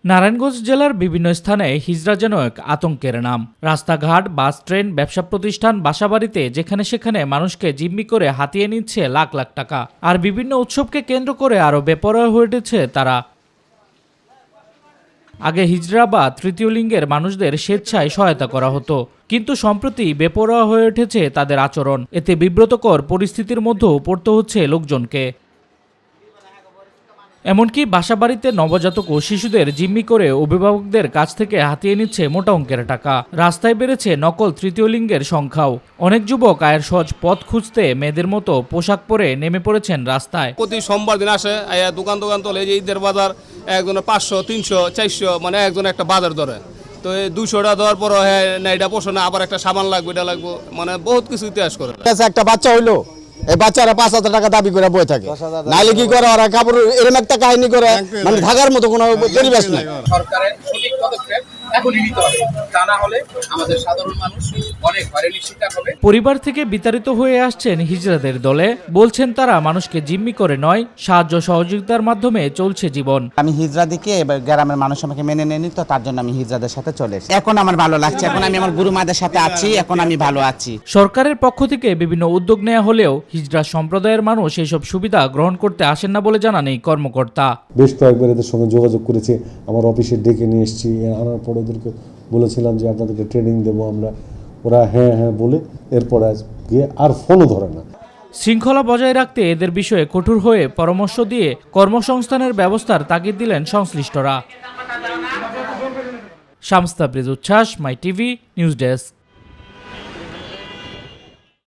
নারায়ণগঞ্জ জেলার বিভিন্ন স্থানে হিজড়া যেন এক আতঙ্কের নাম। রাস্তাঘাট, বাস, ট্রেন, ব্যবসা প্রতিষ্ঠান, বাসাবাড়িতে যেখানে সেখানে মানুষকে জিম্মি করে হাতিয়ে নিচ্ছে লাখ লাখ টাকা। আর বিভিন্ন উৎসবকে কেন্দ্র করে আরও বেপরোয়া হয়ে উঠেছে তারা। আগে হিজড়া বা তৃতীয় লিঙ্গের মানুষদের স্বেচ্ছায় সহায়তা করা হতো, কিন্তু সম্প্রতি বেপরোয়া হয়ে উঠেছে তাদের আচরণ। এতে বিব্রতকর পরিস্থিতির মধ্যেও পড়তে হচ্ছে লোকজনকে। এমনকি বাসাবাড়িতে নবজাতক ও শিশুদের জিম্মি করে অভিভাবকদের কাছ থেকে হাতিয়ে নিচ্ছে মোটা অঙ্কের টাকা। রাস্তায় বেড়েছে নকল তৃতীয় লিঙ্গের সংখ্যাও। অনেক যুবক আয়ের সহজ পথ খুঁজতে মেয়েদের মতো পোশাক পরে নেমে পড়েছেন রাস্তায়। প্রতি সোমবার দিন আসে দোকান তোলে, এই যে ঈদের বাজার একজনের 500, 300, 400, মানে একজন একটা বাজার ধরে। তো এই 200টা দেওয়ার পর না এটা পোষণ, আবার একটা সামান লাগবে, এটা লাগবে, মানে বহুত কিছু ইতিহাস করে। একটা বাচ্চা হইলো, এই বাচ্চারা 5,000 টাকা দাবি করে বই থাকে, নাইলে কি করে ওরা কাপড় এরকম একটা কাহিনী করে, মানে থাকার মতো কোনো পরিবেশ নাই। সরকারের সঠিক পদক্ষেপ এখনই নিতে হবে, তা না হলে আমাদের সাধারণ মানুষ অনেক হয়রানির শিকার হবে। পরিবার থেকে বিতাড়িত হয়ে আসছেন হিজড়াদের দলে। বলছেন তারা মানুষকে জিম্মি করে নয়, সাহায্য সহযোগিতার মাধ্যমে চলছে জীবন। আমি হিজড়া দিকে এবার গ্রামের মানুষ আমাকে মেনে নেয়নি, তো তার জন্য আমি হিজড়াদের সাথে চলে এসেছি। এখন আমার ভালো লাগছে, এখন আমি আমার গুরু মাদের সাথে আছি, এখন আমি ভালো আছি। সরকারের পক্ষ থেকে বিভিন্ন উদ্যোগ নেওয়া হলেও হিজড়া সম্প্রদায়ের মানুষ এসব সুবিধা গ্রহণ করতে আসেন না বলে জানান এই কর্মকর্তা। বেশ কয়েকবার এদের সঙ্গে যোগাযোগ করেছে, আমার অফিসে ডেকে নিয়ে এসেছি। আনার পর ওদেরকে বলেছিলাম যে আপনাদেরকে ট্রেনিং দেবো আমরা। ওরা হ্যাঁ হ্যাঁ বলে এরপর গিয়ে আর ফোনও ধরে না। শৃঙ্খলা বজায় রাখতে এদের বিষয়ে কঠোর হয়ে পরামর্শ দিয়ে কর্মসংস্থানের ব্যবস্থার তাগিদ দিলেন সংশ্লিষ্টরা। শামস তাবরিজ উচ্ছ্বাস, মাই টিভি নিউজ ডেস্ক।